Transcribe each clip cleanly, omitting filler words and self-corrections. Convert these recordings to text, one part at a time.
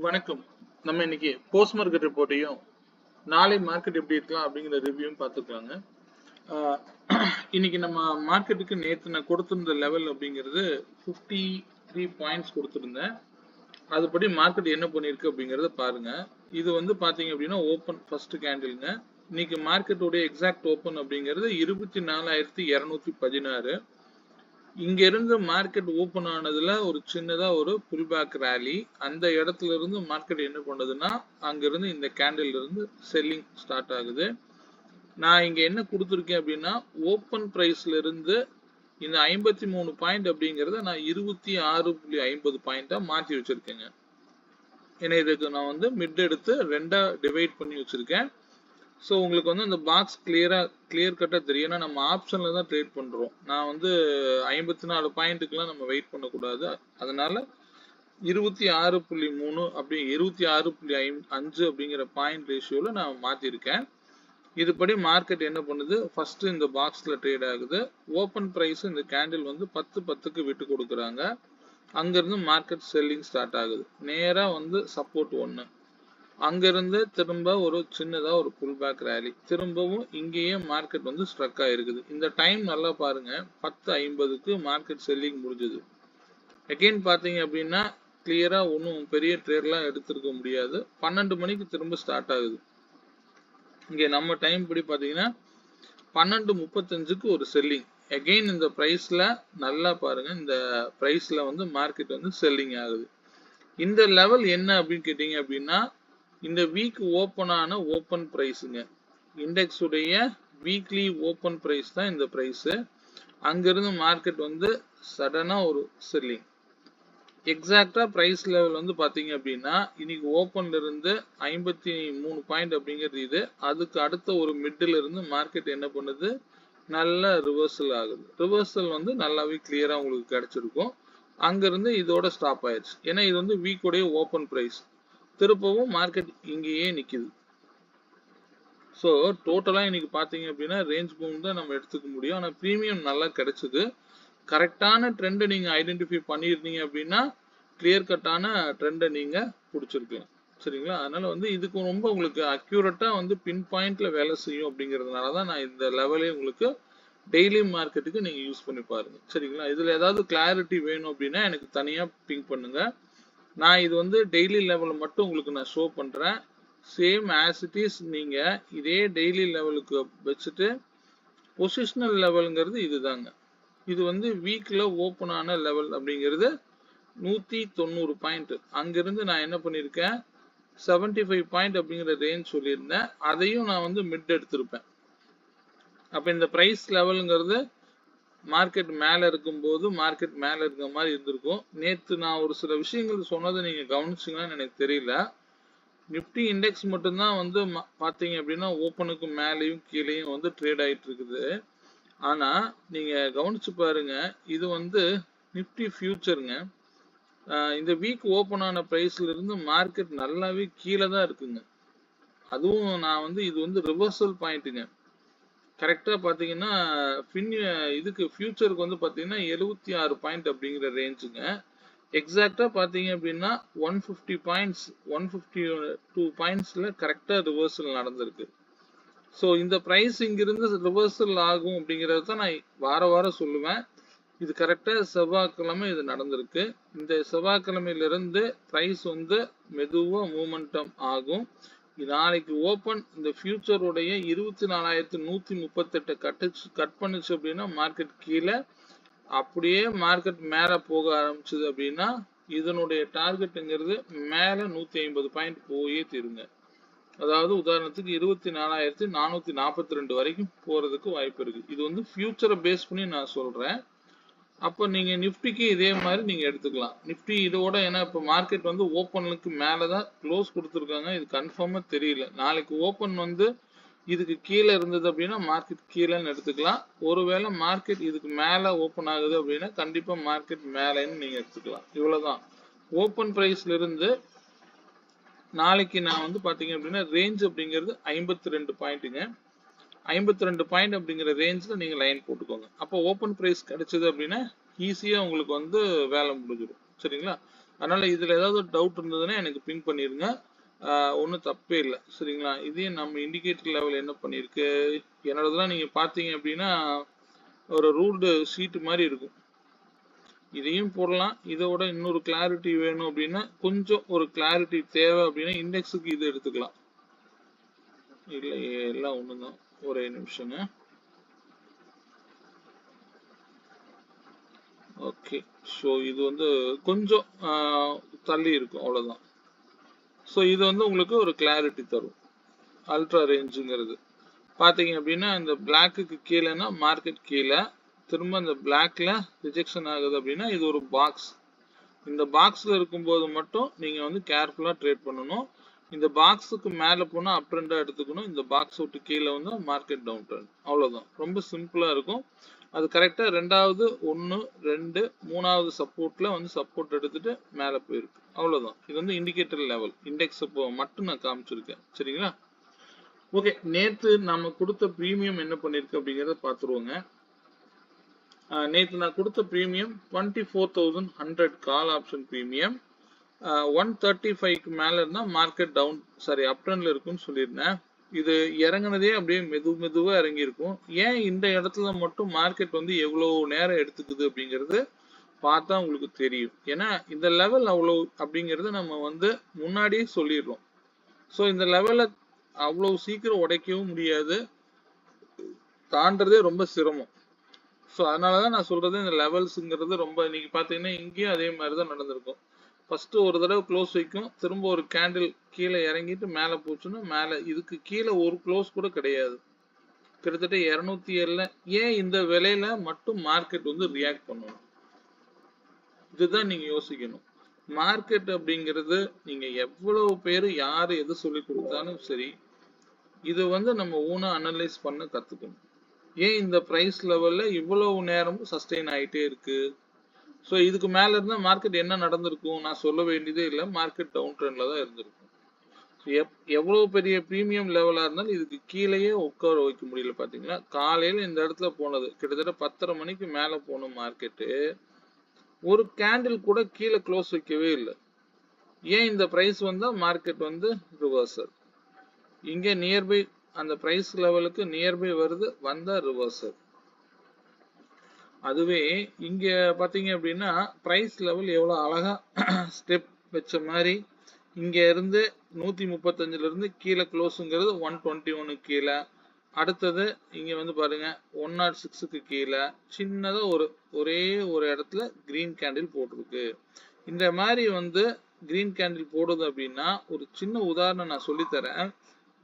வணக்கம். நம்ம இன்னைக்கு போஸ்ட் மார்க்கெட் ரிப்போர்ட்டையும் நாளை மார்க்கெட் எப்படி இருக்கலாம் அப்படிங்கிற ரிவ்யூவும் பார்த்துக்கலாங்க. இன்னைக்கு நம்ம மார்க்கெட்டுக்கு நேற்று நான் கொடுத்திருந்த லெவல் அப்படிங்கிறது 53 பாயிண்ட்ஸ் கொடுத்திருந்தேன். அதுபடி மார்க்கெட் என்ன பண்ணிருக்கு அப்படிங்கறத பாருங்க. இது வந்து பாத்தீங்க அப்படின்னா ஓப்பன் ஃபர்ஸ்ட் கேண்டில்ங்க. இன்னைக்கு மார்க்கெட்டோட எக்ஸாக்ட் ஓப்பன் அப்படிங்கிறது 24,216. இங்க இருந்து மார்க்கெட் ஓபன் ஆனதுல ஒரு சின்னதா ஒரு புல் பேக் ரேலி. அந்த இடத்துல இருந்து மார்க்கெட் என்ன பண்ணுதுன்னா அங்க இருந்து இந்த கேண்டில் இருந்து செல்லிங் ஸ்டார்ட் ஆகுது. நான் இங்க என்ன கொடுத்துருக்கேன் அப்படின்னா ஓப்பன் பிரைஸ்ல இருந்து இந்த 53 பாயிண்ட் அப்படிங்கறத நான் 26.50 பாயிண்டா மாத்தி வச்சிருக்கேங்க. ஏன்னா இதுக்கு நான் வந்து மிட் எடுத்து ரெண்டா டிவைட் பண்ணி வச்சிருக்கேன். ஸோ உங்களுக்கு வந்து அந்த பாக்ஸ் கிளியர் கட்டாக தெரியும். ஏன்னா நம்ம ஆப்ஷனில் தான் ட்ரேட் பண்ணுறோம். நான் வந்து 54 பாயிண்ட்டுக்கெலாம் நம்ம வெயிட் பண்ணக்கூடாது. அதனால 26.3 அப்படி 26.5 அப்படிங்கிற பாயிண்ட் ரேஷியோவில் நான் மாற்றிருக்கேன். இதுபடி மார்க்கெட் என்ன பண்ணுது, ஃபர்ஸ்ட் இந்த பாக்ஸில் ட்ரேட் ஆகுது. ஓப்பன் ப்ரைஸ் இந்த கேண்டில் வந்து 10-10க்கு விட்டு கொடுக்குறாங்க. அங்கேருந்து மார்க்கெட் செல்லிங் ஸ்டார்ட் ஆகுது. நேராக வந்து சப்போர்ட் 1, அங்கிருந்து திரும்ப ஒரு சின்னதா ஒரு புல் பேக் ரேலி, திரும்பவும் இங்கேயே மார்க்கெட் வந்து ஸ்ட்ரக் ஆயிருக்குது. இந்த டைம் நல்லா பாருங்க, 10:50க்கு மார்க்கெட் செல்லிங் முடிஞ்சது. அகைன் பாத்தீங்க அப்படின்னா கிளியரா ஒன்றும் பெரிய ட்ரேட்லாம் எடுத்திருக்க முடியாது. 12 மணிக்கு திரும்ப ஸ்டார்ட் ஆகுது. இங்க நம்ம டைம் படி பாத்தீங்கன்னா 12:35க்கு ஒரு செல்லிங். அகைன் இந்த பிரைஸ்ல நல்லா பாருங்க, இந்த பிரைஸ்ல வந்து மார்க்கெட் வந்து செல்லிங் ஆகுது. இந்த லெவல் என்ன அப்படின்னு கேட்டீங்க அப்படின்னா இந்த வீக் ஓப்பன் ஆன ஓப்பன் பிரைஸுங்க. இண்டெக்ஸ் உடைய வீக்லி ஓப்பன் பிரைஸ் தான் இந்த பிரைஸ். அங்கிருந்து மார்க்கெட் வந்து சடனா ஒரு செல்லிங். எக்ஸாக்டா பிரைஸ் லெவல் வந்து பாத்தீங்க அப்படின்னா இன்னைக்கு ஓப்பன்ல இருந்து 53 பாயிண்ட் அப்படிங்கிறது இது. அதுக்கு அடுத்த ஒரு மிடில் இருந்து மார்க்கெட் என்ன பண்ணுது, நல்ல ரிவர்சல் ஆகுது. ரிவர்சல் வந்து நல்லாவே கிளியரா உங்களுக்கு கிடைச்சிருக்கும். அங்கிருந்து இதோட ஸ்டாப் ஆயிடுச்சு. ஏன்னா இது வந்து வீக்குடைய ஓப்பன் பிரைஸ். திருப்பவும் மார்க்கெட் இங்கேயே நிக்குது. ஸோ டோட்டலா இன்னைக்கு பாத்தீங்க அப்படின்னா ரேஞ்ச் பவுண்ட் தான் நம்ம எடுத்துக்க முடியும். ஆனா பிரீமியம் நல்லா கிடைச்சது. கரெக்டான ட்ரெண்டை நீங்க ஐடென்டிஃபை பண்ணியிருந்தீங்க அப்படின்னா கிளியர் கட்டான ட்ரெண்டை நீங்க பிடிச்சிருக்கலாம். சரிங்களா? அதனால வந்து இதுக்கு ரொம்ப உங்களுக்கு அக்யூரேட்டா வந்து பின் பாயிண்ட்ல வேலை செய்யும். அப்படிங்கிறதுனால தான் நான் இந்த லெவலே உங்களுக்கு டெய்லி மார்க்கெட்டுக்கு நீங்க யூஸ் பண்ணி பாருங்க. சரிங்களா? இதுல ஏதாவது கிளாரிட்டி வேணும் அப்படின்னா எனக்கு தனியா பிங்க் பண்ணுங்க. நான் இது வந்து டெய்லி லெவல் மட்டும் உங்களுக்கு நான் ஷோ பண்றேன். சேம் ஆஸ் இட் இஸ் நீங்க இதே டெய்லி லெவலுக்கு வச்சுட்டு பொசிஷனல் லெவல்ங்கிறது இதுதாங்க. இது வந்து வீக்ல ஓப்பன் ஆன லெவல் அப்படிங்கிறது 190 பாயிண்ட். அங்கிருந்து நான் என்ன பண்ணிருக்கேன், 75 பாயிண்ட் அப்படிங்கிற ரேஞ்ச் சொல்லியிருந்தேன். அதையும் நான் வந்து மிட் எடுத்திருப்பேன். அப்ப இந்த பிரைஸ் லெவல்ங்கிறது மார்க்கெட் மேல இருக்கும்போது மார்க்கெட் மேல இருக்கிற மாதிரி இருந்திருக்கும். நேத்து நான் ஒரு சில விஷயங்கள் சொன்னதை நீங்க கவனிச்சீங்கன்னு எனக்கு தெரியல. நிப்டி இண்டெக்ஸ் மட்டும்தான் வந்து பாத்தீங்க அப்படின்னா ஓப்பனுக்கு மேலேயும் கீழேயும் வந்து ட்ரேட் ஆயிட்டு இருக்குது. ஆனா நீங்க கவனிச்சு பாருங்க, இது வந்து நிப்டி ஃபியூச்சருங்க. இந்த வீக் ஓப்பன் ஆன பிரைஸ்ல இருந்து மார்க்கெட் நல்லாவே கீழே தான் இருக்குங்க. அதுவும் நான் வந்து இது வந்து ரிவர்சல் பாயிண்ட்டுங்க. கரெக்டா பாத்தீங்கன்னா இதுக்கு ஃபியூச்சருக்கு வந்து பாத்தீங்கன்னா 76 பாயிண்ட் அப்படிங்கிற ரேஞ்சுங்க. எக்ஸாக்டா பாத்தீங்க அப்படின்னா 150 பாயிண்ட்ஸ் 152 பாயிண்ட்ஸ்ல கரெக்டா ரிவர்சல் நடந்திருக்கு. ஸோ இந்த பிரைஸ் இங்கிருந்து ரிவர்சல் ஆகும் அப்படிங்கறத தான் நான் வாரம் சொல்லுவேன். இது கரெக்டா செவ்வாய்க்கிழமை இது நடந்திருக்கு. இந்த செவ்வாய்க்கிழமையிலிருந்து பிரைஸ் வந்து மெதுவா மூமெண்டம் ஆகும். நாளைக்கு ஓப்பன் இந்த ஃபியூச்சருடைய 24,138 கட் பண்ணுச்சு அப்படின்னா மார்க்கெட் கீழே, அப்படியே மார்க்கெட் மேல போக ஆரம்பிச்சது அப்படின்னா இதனுடைய டார்கெட்டுங்கிறது மேல 150 பாயிண்ட் போயே தீருங்க. அதாவது உதாரணத்துக்கு 24,442 வரைக்கும் போறதுக்கு வாய்ப்பு இருக்கு. இது வந்து ஃபியூச்சரை பேஸ் பண்ணி நான் சொல்றேன். அப்ப நீங்க நிப்டிக்கு இதே மாதிரி நீங்க எடுத்துக்கலாம். நிப்டி இதோட, ஏன்னா இப்ப மார்க்கெட் வந்து ஓப்பனுக்கு மேலதான் க்ளோஸ் கொடுத்துருக்காங்க. இது கன்ஃபார்மா தெரியல. நாளைக்கு ஓப்பன் வந்து இதுக்கு கீழே இருந்தது அப்படின்னா மார்க்கெட் கீழேன்னு எடுத்துக்கலாம். ஒருவேளை மார்க்கெட் இதுக்கு மேல ஓப்பன் ஆகுது அப்படின்னா கண்டிப்பா மார்க்கெட் மேலேன்னு நீங்க எடுத்துக்கலாம். இவ்வளவுதான். ஓப்பன் பிரைஸ்ல இருந்து நாளைக்கு நான் வந்து பாத்தீங்க அப்படின்னா ரேஞ்ச் அப்படிங்கிறது 52 பாயிண்ட்டுங்க. 52 பாயிண்ட் அப்படிங்கிற ரேஞ்ச்ல நீங்க லைன் போட்டுக்கோங்க. அப்போ ஓப்பன் பிரைஸ் கிடைச்சது அப்படின்னா ஈஸியா உங்களுக்கு வந்து வேலை முடிஞ்சிடும். சரிங்களா? அதனால இதுல ஏதாவது டவுட் இருந்ததுன்னா எனக்கு பிங் பண்ணிருங்க. ஒன்றும் தப்பே இல்லை சரிங்களா. இதையும் நம்ம இண்டிகேட்டர் லெவல் என்ன பண்ணியிருக்கு, என்னோடதெல்லாம் நீங்க பார்த்தீங்க அப்படின்னா ஒரு ரூல்டு ஷீட் மாதிரி இருக்கும். இதையும் போடலாம். இதோட இன்னொரு கிளாரிட்டி வேணும் அப்படின்னா, கொஞ்சம் ஒரு கிளாரிட்டி தேவை அப்படின்னா இண்டெக்ஸுக்கு இது எடுத்துக்கலாம். இல்லை எல்லாம் ஒண்ணுதான். ஒரே நிமிஷங்க. ஓகே, ஸோ இது வந்து கொஞ்சம் தள்ளி இருக்கும் அவ்வளோதான். ஸோ இது வந்து உங்களுக்கு ஒரு கிளாரிட்டி தரும். அல்ட்ரா ரேஞ்சுங்கிறது பார்த்தீங்க அப்படின்னா இந்த பிளாக்குக்கு கீழேனா மார்க்கெட் கீழே, திரும்ப இந்த பிளாக்ல ரிஜெக்ஷன் ஆகுது அப்படின்னா இது ஒரு பாக்ஸ். இந்த பாக்ஸ்ல இருக்கும்போது மட்டும் நீங்க வந்து கேர்ஃபுல்லா ட்ரேட் பண்ணணும். இந்த பாக்ஸுக்கு மேல போனா அப் ட்ரெண்டா எடுத்துக்கணும். இந்த பாக்ஸ் விட்டு கீழே வந்து மார்க்கெட் டவுன் ட்ரெண்ட். அவ்வளவுதான், ரொம்ப சிம்பிளா இருக்கும். அது கரெக்டா ரெண்டாவது 1 2 3வது சப்போர்ட்ல வந்து சப்போர்ட் எடுத்துட்டு மேல போயிருக்கு. அவ்வளவுதான். இது வந்து இண்டிகேட்டர் லெவல் இண்டெக்ஸ் மட்டும் நான் காமிச்சிருக்கேன் சரிங்களா. ஓகே, நேத்து நம்ம கொடுத்த பிரீமியம் என்ன பண்ணிருக்கு அப்படிங்கறத பாத்துருவோங்க. நேத்து நான் கொடுத்த பிரீமியம் 24,100 கால் ஆப்ஷன் பிரீமியம். 135க்கு மேல இருந்தா மார்க்கெட் டவுன் சாரி அப் ட்ரெண்ட்ல இருக்கும்னு சொல்லியிருந்தேன். இது இறங்குனதே அப்படியே மெதுவா இறங்கி இருக்கும். ஏன் இந்த இடத்துல மட்டும் மார்க்கெட் வந்து எவ்வளவு நேரம் எடுத்துக்குது அப்படிங்கிறது பார்த்தா உங்களுக்கு தெரியும். ஏன்னா இந்த லெவல் அவ்வளவு அப்படிங்கறது நம்ம வந்து முன்னாடியே சொல்லிடுறோம். ஸோ இந்த லெவலை அவ்வளவு சீக்கிரம் உடைக்கவும் முடியாது, தாண்டதே ரொம்ப சிரமம். ஸோ அதனாலதான் நான் சொல்றது இந்த லெவல்ஸுங்கிறது ரொம்ப, இன்னைக்கு பார்த்தீங்கன்னா இங்கேயும் அதே மாதிரி தான் நடந்திருக்கும். ஃபர்ஸ்ட் ஒரு தடவை க்ளோஸ் வைக்கும், திரும்ப ஒரு கேண்டில் கீழே இறங்கிட்டு மேலே போச்சுன்னா மேலே இதுக்கு கீழே ஒரு க்ளோஸ் கூட கிடையாது. கிட்டத்தட்ட 207. ஏன் இந்த விலையில மட்டும் மார்க்கெட் வந்து ரியாக்ட் பண்ணணும், இதுதான் நீங்க யோசிக்கணும். மார்க்கெட் அப்படிங்கிறது நீங்க எவ்வளவு பேரு யாரு எது சொல்லி கொடுத்தாலும் சரி, இது வந்து நம்ம ஊனா அனலைஸ் பண்ண கத்துக்கணும். ஏன் இந்த பிரைஸ் லெவல்ல இவ்வளவு நேரமும் சஸ்டெயின் ஆயிட்டே இருக்கு. ஸோ இதுக்கு மேல இருந்தா மார்க்கெட் என்ன நடந்திருக்கும் நான் சொல்ல வேண்டியதே இல்லை, மார்க்கெட் டவுன் ட்ரெண்ட்ல தான் இருந்திருக்கும். எவ்வளவு பெரிய பிரீமியம் லெவலா இருந்தாலும் இதுக்கு கீழேயே உட்கார வைக்க முடியல. பாத்தீங்களா, காலையில இந்த இடத்துல போனது கிட்டத்தட்ட 10:30 மணிக்கு மேல போன மார்க்கெட்டு ஒரு கேண்டில் கூட கீழே க்ளோஸ் வைக்கவே இல்லை. ஏன் இந்த பிரைஸ் வந்தா மார்க்கெட் வந்து ரிவர்சல், இங்க நியர்பை அந்த பிரைஸ் லெவலுக்கு நியர்பை வருது, வந்தா ரிவர்சல். அதுவே இங்க பாத்தீங்க அப்படின்னா பிரைஸ் லெவல் எவ்வளவு அழகா ஸ்டெப் வச்ச மாதிரி இங்க இருந்து 135ல இருந்து கீழே க்ளோஸுங்கிறது 121 கீழே, அடுத்தது இங்க வந்து பாருங்க 106க்கு கீழே சின்னதா ஒரே ஒரு இடத்துல கிரீன் கேண்டில் போட்டிருக்கு. இந்த மாதிரி வந்து கிரீன் கேண்டில் போடுது அப்படின்னா ஒரு சின்ன உதாரணம் நான் சொல்லித்தரேன்.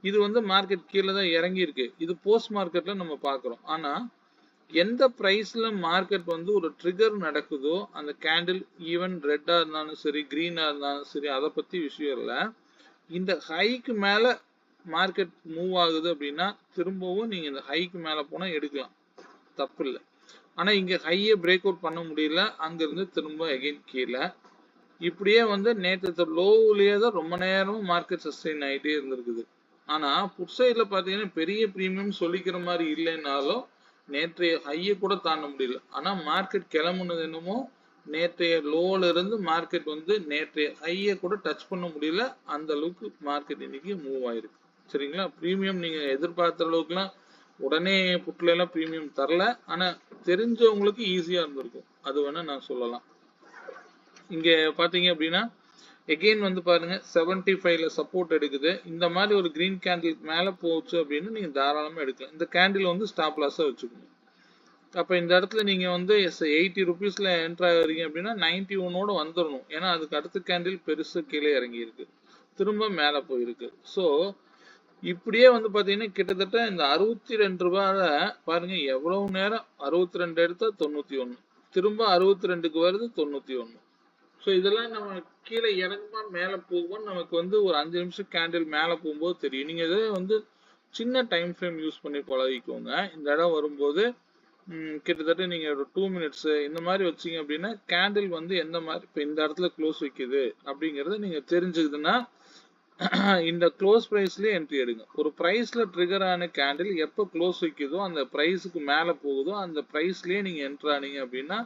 இது வந்து மார்க்கெட் கீழே தான் இறங்கி இருக்கு, இது போஸ்ட் மார்க்கெட்ல நம்ம பாக்குறோம். ஆனா எந்த பிரைஸ்ல மார்க்கெட் வந்து ஒரு ட்ரிகர் நடக்குதோ அந்த கேண்டில் ஈவன் ரெட்டா இருந்தாலும் சரி கிரீனா இருந்தாலும் சரி அதை பத்தி விஷயம் இல்லை. இந்த ஹைக்கு மேல மார்க்கெட் மூவ் ஆகுது அப்படின்னா திரும்பவும் நீங்க இந்த ஹைக்கு மேல போனா எடுக்கலாம், தப்பு இல்லை. ஆனா இங்க ஹையை பிரேக் அவுட் பண்ண முடியல, அங்க இருந்து திரும்ப அகைன் கீழே. இப்படியே வந்து நேற்று லோவிலேயே தான் ரொம்ப நேரம் மார்க்கெட் சஸ்டெயின் ஆகிட்டே இருந்திருக்குது. ஆனா புட் சைட்ல பாத்தீங்கன்னா பெரிய பிரீமியம் சொல்லிக்கிற மாதிரி இல்லைன்னாலும் நேற்றைய ஹையை கூட தாண்ட முடியல. ஆனா மார்க்கெட் கிளம்புனது என்னமோ நேற்றைய லோல இருந்து மார்க்கெட் வந்து நேற்றைய ஹையை கூட டச் பண்ண முடியல, அந்த அளவுக்கு மார்க்கெட் இன்னைக்கு மூவ் ஆயிருக்கு சரிங்களா. பிரீமியம் நீங்க எதிர்பார்த்த அளவுக்குலாம் உடனே புட்ல எல்லாம் பிரீமியம் தரல, ஆனா தெரிஞ்சவங்களுக்கு ஈஸியா இருந்திருக்கும், அது வேணா நான் சொல்லலாம். இங்க பாத்தீங்க அப்படின்னா எகெயின் வந்து பாருங்க 75ல சப்போர்ட் எடுக்குது. இந்த மாதிரி ஒரு கிரீன் கேண்டில் மேல போச்சு அப்படின்னு நீங்க தாராளமா எடுக்கலாம். இந்த கேண்டில் வந்து ஸ்டாப் லாஸா வச்சுக்கணும். அப்ப இந்த இடத்துல நீங்க வந்து 80 ருபீஸ்ல என்டர் ஆகுறீங்க அப்படின்னா 91ஓட வந்துடணும். ஏன்னா அதுக்கு அடுத்த கேண்டில் பெருசு கீழே இறங்கி இருக்கு, திரும்ப மேல போயிருக்கு. ஸோ இப்படியே வந்து பாத்தீங்கன்னா கிட்டத்தட்ட இந்த 62 ரூபாயில பாருங்க எவ்வளவு நேரம் 62 எடுத்தா 91, திரும்ப 62க்கு வருது 91. ஸோ இதெல்லாம் நம்ம கீழே இறங்குமா மேல போகும்போது நமக்கு வந்து ஒரு 5 நிமிஷம் கேண்டில் மேல போகும்போது தெரியும். நீங்க இதை வந்து சின்ன டைம் ஃப்ரேம் யூஸ் பண்ணி பழகிக்கோங்க. இந்த இடம் வரும்போது கிட்டத்தட்ட நீங்க ஒரு 2 மினிட்ஸ் இந்த மாதிரி வச்சீங்க அப்படின்னா கேண்டில் வந்து எந்த மாதிரி இப்போ இந்த இடத்துல க்ளோஸ் வைக்குது அப்படிங்கறத நீங்க தெரிஞ்சுக்குதுன்னா இந்த க்ளோஸ் பிரைஸ்லயே என்ட்ரி எடுங்க. ஒரு பிரைஸ்ல ட்ரிகர் ஆன கேண்டில் எப்போ க்ளோஸ் வைக்குதோ அந்த பிரைஸுக்கு மேல போகுதோ அந்த பிரைஸ்லயே நீங்க என்ட்ரு ஆனீங்க அப்படின்னா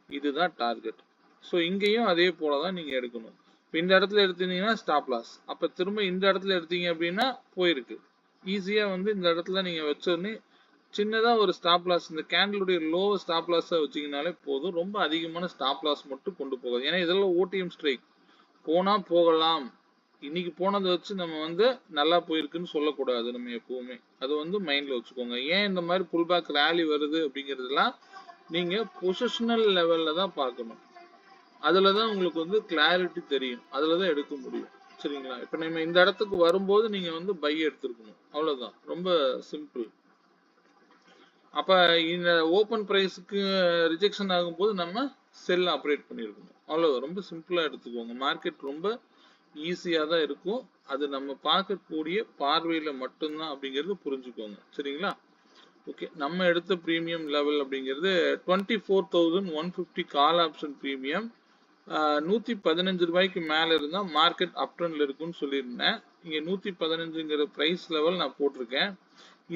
இதுதான் டார்கெட். ஸோ இங்கேயும் அதே போல தான் நீங்க எடுக்கணும். இப்போ இந்த இடத்துல எடுத்தீங்கன்னா ஸ்டாப் லாஸ், அப்ப திரும்ப இந்த இடத்துல எடுத்தீங்க அப்படின்னா போயிருக்கு. ஈஸியா வந்து இந்த இடத்துல நீங்க வச்சோடனே சின்னதா ஒரு ஸ்டாப் லாஸ், இந்த கேண்டிலுடைய லோ ஸ்டாப் லாஸா வச்சீங்கனாலே போதும். ரொம்ப அதிகமான ஸ்டாப் லாஸ் மட்டும் கொண்டு போகாது. ஏன்னா இதெல்லாம் ஓடிஎம் ஸ்ட்ரைக், போனா போகலாம். இன்னைக்கு போனதை வச்சு நம்ம வந்து நல்லா போயிருக்குன்னு சொல்லக்கூடாது நம்ம எப்பவுமே. அது வந்து மைண்ட்ல வச்சுக்கோங்க. ஏன் இந்த மாதிரி புல் பேக் ரேலி வருது அப்படிங்கிறதுலாம் நீங்க பொசிஷனல் லெவல்ல தான் பார்க்கணும். அதுலதான் உங்களுக்கு வந்து கிளாரிட்டி தெரியும். அதுலதான் எடுக்க முடியும். சரிங்களா? இப்ப நம்ம இந்த இடத்துக்கு வரும்போது நீங்க வந்து பை எடுத்துருக்கணும். அவ்வளவுதான். ரொம்ப சிம்பிள். அப்ப இந்த ஓபன் பிரைஸ்க்கு ரிஜெக்ஷன் ஆகும்போது நம்ம செல் ஆப்ரேட் பண்ணிருக்கணும். அவ்வளவு ரொம்ப சிம்பிளா எடுத்துக்கோங்க. மார்க்கெட் ரொம்ப ஈஸியா தான் இருக்கும். அது நம்ம பார்க்கக்கூடிய பார்வையில மட்டும்தான் அப்படிங்கிறது புரிஞ்சுக்கோங்க. சரிங்களா? ஓகே, நம்ம எடுத்த பிரீமியம் லெவல் அப்படிங்கிறது 24,150 கால் ஆப்ஷன் பிரீமியம். 115 ரூபாய்க்கு மேல இருந்தா மார்க்கெட் அப் ட்ரெண்ட்ல இருக்குன்னு சொல்லியிருந்தேன். இங்க 115ங்கிற பிரைஸ் லெவல் நான் போட்டிருக்கேன்.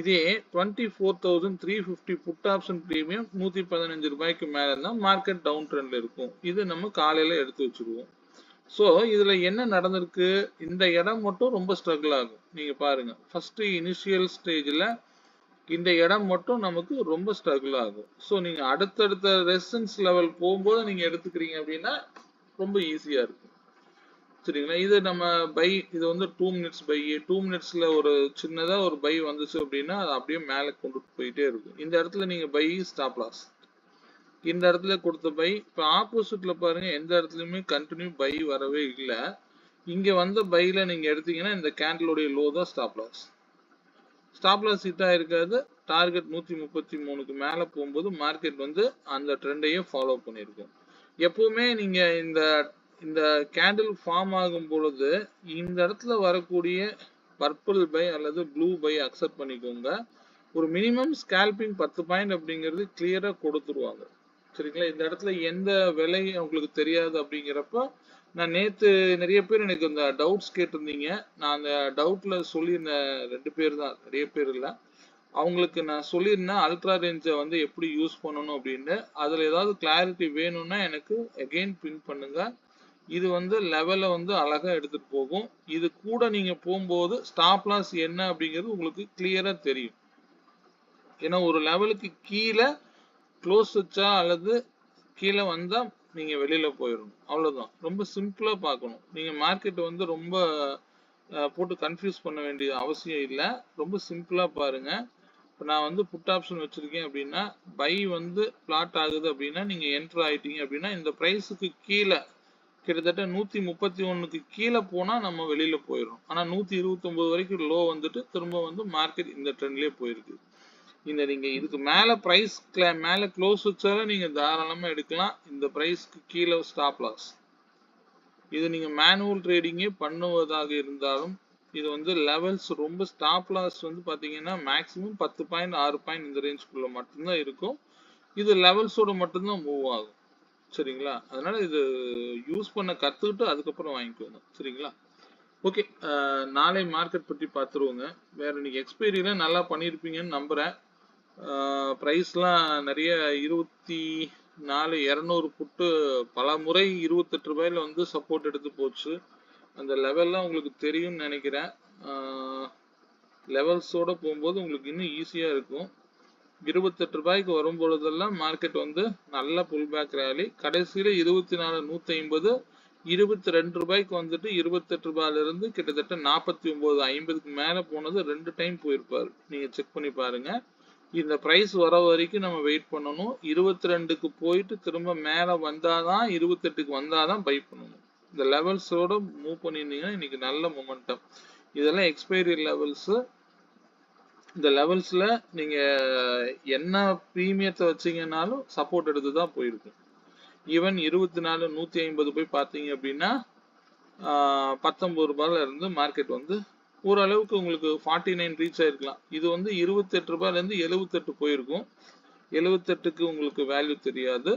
இதே 24,350 புட் ஆப்ஷன் பிரீமியம் 115 ரூபாய்க்கு மேல இருந்தா மார்க்கெட் டவுன் ட்ரெண்ட்ல இருக்கும். இது நம்ம காலையில எடுத்து வச்சிருவோம். சோ இதுல என்ன நடந்திருக்கு, இந்த இடம் மட்டும் ரொம்ப ஸ்ட்ரகிள் ஆகும். நீங்க பாருங்க, ஃபர்ஸ்ட் இனிஷியல் ஸ்டேஜ்ல இந்த இடம் மட்டும் நமக்கு ரொம்ப ஸ்ட்ரகிள் ஆகும். ஸோ நீங்க அடுத்தடுத்த ரெசிஸ்டன்ஸ் லெவல் போகும்போது நீங்க எடுத்துக்கிறீங்க அப்படின்னா ரொம்ப ஈஸியா இருக்கும். சரிங்களா? இது நம்ம பை, இது வந்து 2 மினிட்ஸ் பை. 2 மினிட்ஸ்ல ஒரு சின்னதா ஒரு பை வந்துச்சு அப்படின்னா அது அப்படியே மேலே கொண்டு போயிட்டே இருக்கும். இந்த இடத்துல நீங்க பை, ஸ்டாப் லாஸ். இந்த இடத்துல கொடுத்த பை. இப்போ ஆப்போசிட்ல பாருங்க, எந்த இடத்துலயுமே கண்டினியூ பை வரவே இல்லை. இங்க வந்த பைல நீங்க எடுத்தீங்கன்னா இந்த கேண்டிலுடைய லோ தான் stop loss. Stop loss hit ஆயிருக்காது. டார்கெட் 133க்கு மேல போகும்போது மார்க்கெட் வந்து அந்த ட்ரெண்டையும் ஃபாலோ பண்ணிருக்கும். எப்பவுமே நீங்க இந்த இந்த கேண்டில் ஃபார்ம் ஆகும் பொழுது இந்த இடத்துல வரக்கூடிய பர்பிள் பை அல்லது ப்ளூ பை அக்செப்ட் பண்ணிக்கோங்க. ஒரு மினிமம் ஸ்கேல்பிங் 10 பாயிண்ட் அப்படிங்கிறது கிளியரா கொடுத்துருவாங்க. சரிங்களா? இந்த இடத்துல எந்த விலை உங்களுக்கு தெரியாது அப்படிங்கிறப்ப, நான் நேத்து நிறைய பேர் எனக்கு இந்த டவுட்ஸ் கேட்டிருந்தீங்க. நான் அந்த டவுட்ல சொல்லியிருந்தேன். 2 பேர் தான், நிறைய பேர் இல்லை. அவங்களுக்கு நான் சொல்லியிருந்தேன் அல்ட்ரா ரேஞ்சை வந்து எப்படி யூஸ் பண்ணணும் அப்படின்னு. அதுல ஏதாவது கிளாரிட்டி வேணும்னா எனக்கு அகெயின் பின் பண்ணுங்க. இது வந்து லெவலை வந்து அழகா எடுத்துட்டு போகும். இது கூட நீங்க போகும்போது ஸ்டாப் லாஸ் என்ன அப்படிங்கிறது உங்களுக்கு கிளியரா தெரியும். ஏன்னா ஒரு லெவலுக்கு கீழே க்ளோஸ் வச்சா அல்லது கீழே வந்தா நீங்க வெளியில போயிடணும். அவ்வளவுதான். ரொம்ப சிம்பிளா பார்க்கணும். நீங்க மார்க்கெட் வந்து ரொம்ப போட்டு கன்ஃபியூஸ் பண்ண வேண்டிய அவசியம் இல்லை. ரொம்ப சிம்பிளா பாருங்க. இப்போ நான் வந்து புட் ஆப்ஷன் வச்சிருக்கேன் அப்படின்னா, பை வந்து பிளாட் ஆகுது அப்படின்னா நீங்க என்டர் ஆயிட்டீங்க அப்படின்னா இந்த பிரைஸுக்கு கீழே கிட்டத்தட்ட 131க்கு கீழே போனா நம்ம வெளியில போயிடும். ஆனா 129 வரைக்கும் லோ வந்துட்டு திரும்ப வந்து மார்க்கெட் இந்த ட்ரெண்ட்லயே போயிருக்கு. இந்த நீங்க இதுக்கு மேல பிரைஸ் மேல க்ளோஸ் வச்சாலும் நீங்க தாராளமா எடுக்கலாம். இந்த பிரைஸ்க்கு கீழே ஸ்டாப் லாஸ். இது நீங்க மேனுவல் ட்ரேடிங்கே பண்ணுவதாக இருந்தாலும் இது வந்து லெவல்ஸ் ரொம்ப ஸ்டாப் லாஸ் வந்து பாத்தீங்கன்னா மேக்ஸிமம் 10 பாயிண்ட் 6 பாயிண்ட் இந்த ரேஞ்சுக்குள்ள மட்டும்தான் இருக்கும். இது லெவல்ஸோட மட்டும்தான் மூவ் ஆகும். சரிங்களா? அதனால இது யூஸ் பண்ண கத்துக்கிட்டு அதுக்கப்புறம் வாங்கிக்கோங்க. சரிங்களா? ஓகே, நாளை மார்க்கெட் பற்றி பார்த்துருவோங்க. வேற இன்னைக்கு எக்ஸ்பைரியில நல்லா பண்ணியிருப்பீங்கன்னு நம்புறேன். ப்ரைஸ்லாம் நிறைய 24,200 புட்டு பல முறை 28 ரூபாயில வந்து சப்போர்ட் எடுத்து போச்சு. அந்த லெவல்லாம் உங்களுக்கு தெரியும்னு நினைக்கிறேன். லெவல்ஸோட போகும்போது உங்களுக்கு இன்னும் ஈஸியா இருக்கும். 28 ரூபாய்க்கு வரும் பொழுதெல்லாம் மார்க்கெட் வந்து நல்ல புல் பேக் ரேலி. கடைசியில 24,150 22 ரூபாய்க்கு வந்துட்டு 28 ரூபாயில இருந்து கிட்டத்தட்ட 49,50க்கு மேல போனது 2 டைம் போயிருப்பாரு. நீங்க செக் பண்ணி பாருங்க. இந்த பிரைஸ் வர வரைக்கும் நம்ம வெயிட் பண்ணணும். 22க்கு போயிட்டு திரும்ப மேல வந்தாதான் 28க்கு வந்தாதான் பை பண்ணணும். இந்த லெவல்ஸோட மூவ் பண்ணியிருந்தீங்கன்னா இன்னைக்கு நல்ல மொமெண்டம். இதெல்லாம் எக்ஸ்பைரி லெவல்ஸ். இந்த லெவல்ஸ்ல நீங்க என்ன பிரீமியத்தை வச்சீங்கன்னாலும் சப்போர்ட் எடுத்து தான் போயிருக்கும். ஈவன் 24,150 போய் பார்த்தீங்க அப்படின்னா 19 ரூபாயில இருந்து மார்க்கெட் வந்து ஓரளவுக்கு உங்களுக்கு 49 ரீச் ஆயிருக்கலாம். இது வந்து 28 ரூபாயில இருந்து 78 போயிருக்கும். 78க்கு உங்களுக்கு வேல்யூ தெரியாது,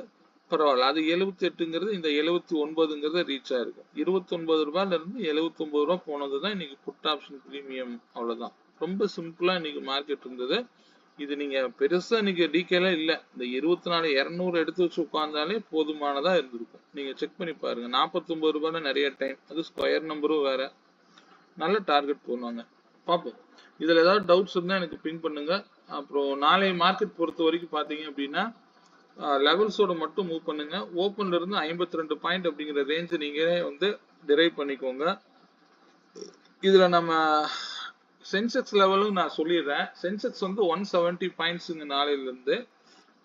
பரவாயில்ல. அது 78ங்கிறது இந்த 79ங்கிறத ரீச் ஆயிருக்கும். 29 ரூபாயில இருந்து 79 ரூபாய் போனதுதான் இன்னைக்கு புட் ஆப்ஷன் பிரீமியம். அவ்வளவுதான். ரொம்ப சிம்பிளா இன்னைக்கு மார்க்கெட் இருந்தது. இது நீங்க பெருசா இன்னைக்கு டீக்கெல்லாம் இல்ல. இந்த 24,200 எடுத்து வச்சு உட்கார்ந்தாலே போதுமானதா இருந்திருக்கும். நீங்க செக் பண்ணி பாருங்க. 49 ரூபாய்னா நிறைய டைம், அது ஸ்கொயர் நம்பரும் வேற. நல்ல டார்கெட் போடுவாங்க, பார்ப்போம். இதுல ஏதாவது டவுட்ஸ் இருந்தா எனக்கு பிங் பண்ணுங்க. அப்புறம் நாளை மார்க்கெட் பொறுத்த வரைக்கும் பாத்தீங்க அப்படின்னா லெவல்ஸோட மட்டும் மூவ் பண்ணுங்க. ஓப்பன்ல இருந்து 52 பாயிண்ட் அப்படிங்கிற ரேஞ்ச் நீங்களே வந்து டிரைவ் பண்ணிக்கோங்க. இதுல நம்ம சென்செக்ஸ் லெவலும் நான் சொல்லிடுறேன். சென்செக்ஸ் வந்து 170 பாயிண்ட்ஸுங்க நாளையில இருந்து.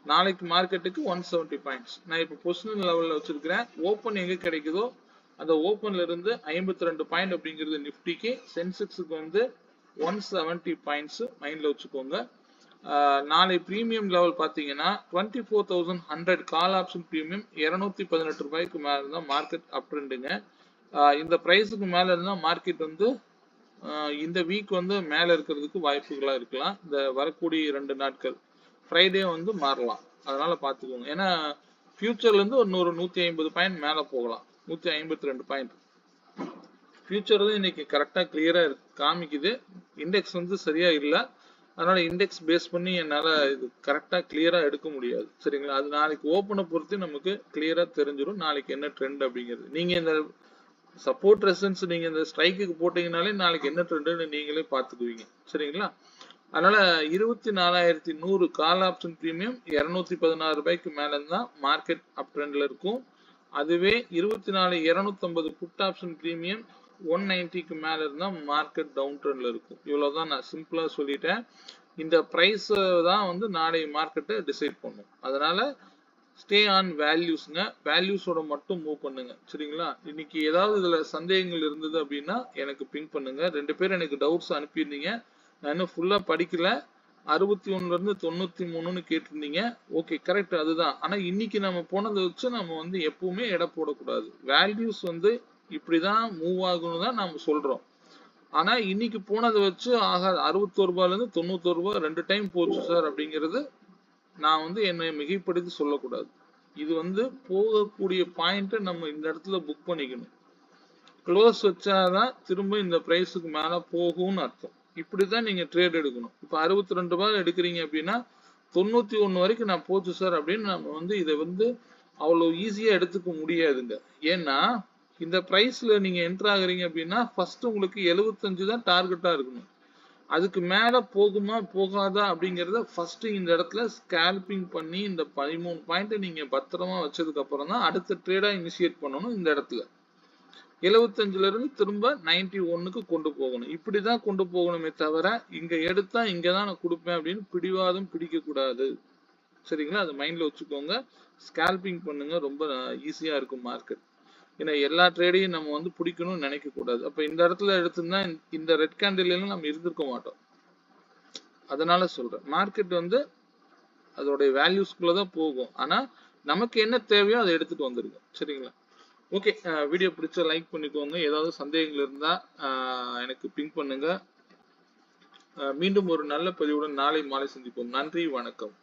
நாளைக்கு மார்க்கெட்டுக்கு 170 பாயிண்ட்ஸ். நான் இப்போ பொசிஷனல் லெவல்ல வச்சிருக்கிறேன். ஓப்பன் எங்க கிடைக்குதோ அந்த ஓப்பன்ல இருந்து 52 பாயிண்ட் அப்படிங்கிறது நிஃப்டிக்கு, சென்செக்ஸுக்கு வந்து 170 பாயிண்ட்ஸ் மைண்ட்ல வச்சுக்கோங்க. நாளை பிரீமியம் லெவல் பார்த்தீங்கன்னா 24,100 கால் ஆப்ஷன் பிரீமியம் 218 ரூபாய்க்கு மேல இருந்தால் மார்க்கெட் அப் ட்ரெண்டுங்க. இந்த ப்ரைஸுக்கு மேல இருந்தால் மார்க்கெட் வந்து இந்த வீக் வந்து மேல இருக்கிறதுக்கு வாய்ப்புகளா இருக்கலாம். இந்த வரக்கூடிய 2 நாட்கள் ஃப்ரைடே வந்து மாறலாம், அதனால பார்த்துக்கோங்க. ஏன்னா ஃபியூச்சர்ல இருந்து ஒரு 150 பாயிண்ட் மேல போகலாம். 152 பாயிண்ட் ஃபியூச்சர்ல இன்னைக்கு கரெக்டா கிளியரா காமிக்குது. இண்டெக்ஸ் வந்து சரியா இல்லை, அதனால இண்டெக்ஸ் பேஸ் பண்ணி என்னால இது கரெக்டா கிளியரா எடுக்க முடியாது. சரிங்களா? அது நாளைக்கு ஓப்பனை பொறுத்து நமக்கு கிளியரா தெரிஞ்சிடும் நாளைக்கு என்ன ட்ரெண்ட் அப்படிங்கிறது. நீங்க இந்த சப்போர்ட் ரெசன்ஸ் நீங்க இந்த ஸ்ட்ரைக்குக்கு போட்டீங்கனாலே நாளைக்கு என்ன ட்ரெண்ட்னு நீங்களே பார்த்துக்குவீங்க. சரிங்களா? அதனால 24,100 கால் ஆப்ஷன் பிரீமியம் 216 ரூபாய்க்கு மேல இருந்தா மார்க்கெட் அப் ட்ரெண்ட்ல இருக்கும். அதுவே 24,250 புட் ஆப்ஷன் பிரீமியம் 190க்கு மேல இருந்தா மார்க்கெட் டவுன் ட்ரெண்ட்ல இருக்கும். இவ்வளவுதான், நான் சிம்பிளா சொல்லிட்டேன். இந்த பிரைஸ் தான் வந்து நாளை மார்க்கெட்டை டிசைட் பண்ணும். அதனால ஸ்டே ஆன் வேல்யூஸ்ங்க, வேல்யூஸோட மட்டும் மூவ் பண்ணுங்க. சரிங்களா? இன்னைக்கு ஏதாவது இதுல சந்தேகங்கள் இருந்தது அப்படின்னா எனக்கு பிங் பண்ணுங்க. 2 பேர் எனக்கு டவுட்ஸ் அனுப்பியிருந்தீங்க, நான் இன்னும் ஃபுல்லா படிக்கல. 61ல இருந்து 93ன்னு கேட்டிருந்தீங்க. ஓகே, கரெக்ட், அதுதான். ஆனா இன்னைக்கு நம்ம போனதை வச்சு நம்ம வந்து எப்பவுமே எடை போடக்கூடாது. வேல்யூஸ் வந்து இப்படிதான் மூவ் ஆகணும் தான் நம்ம சொல்றோம். ஆனா இன்னைக்கு போனதை வச்சு 61 ரூபாயில இருந்து 91 ரூபாய் 2 டைம் போச்சு சார் அப்படிங்கிறது நான் வந்து என்னை மிகைப்படுத்தி சொல்லக்கூடாது. இது வந்து போகக்கூடிய பாயிண்ட்டை நம்ம இந்த இடத்துல புக் பண்ணிக்கணும். க்ளோஸ் வச்சாதான் திரும்ப இந்த பிரைஸுக்கு மேல போகும்னு அர்த்தம். இப்படிதான் நீங்க ட்ரேட் எடுக்கணும். இப்ப 62 ரூபாய் எடுக்கிறீங்க அப்படின்னா 91 வரைக்கும் நான் போச்சு சார் அப்படின்னு நம்ம வந்து இதை வந்து அவ்வளவு ஈஸியா எடுத்துக்க முடியாதுங்க. ஏன்னா இந்த பிரைஸ்ல நீங்க என்டர் ஆகுறீங்க அப்படின்னா ஃபர்ஸ்ட் உங்களுக்கு 75 தான் டார்கெட்டா இருக்கணும். அதுக்கு மேல போகுமா போகாதா அப்படிங்கறத ஃபர்ஸ்ட் இந்த இடத்துல ஸ்கேல்பிங் பண்ணி இந்த 13 பாயிண்ட் நீங்க பத்திரமா வச்சதுக்கு அப்புறம் தான் அடுத்த ட்ரேடா இனிஷியேட் பண்ணணும். இந்த இடத்துல 75ல இருந்து திரும்ப 91க்கு கொண்டு போகணும். இப்படிதான் கொண்டு போகணுமே தவிர இங்க எடுத்தா இங்கதான் நான் கொடுப்பேன் அப்படின்னு பிடிவாதம் பிடிக்க கூடாது. சரிங்களா? அது மைண்ட்ல வச்சுக்கோங்க. ஸ்கேல்பிங் பண்ணுங்க, ரொம்ப ஈஸியா இருக்கும் மார்க்கெட். ஏன்னா எல்லா ட்ரேடையும் நம்ம வந்து பிடிக்கணும்னு நினைக்க கூடாது. அப்ப இந்த இடத்துல எடுத்திருந்தா இந்த ரெட் கேண்டில் நம்ம இருந்திருக்க மாட்டோம். அதனால சொல்றேன், மார்க்கெட் வந்து அதோட வேல்யூஸ்குள்ளதான் போகும். ஆனா நமக்கு என்ன தேவையோ அதை எடுத்துட்டு வந்துருங்க. சரிங்களா? ஓகே, வீடியோ பிடிச்சா லைக் பண்ணிக்கோங்க. ஏதாவது சந்தேகங்கள் இருந்தா எனக்கு பிங் பண்ணுங்க. மீண்டும் ஒரு நல்ல பதிவுடன் நாளை மாலை சந்திப்போம். நன்றி, வணக்கம்.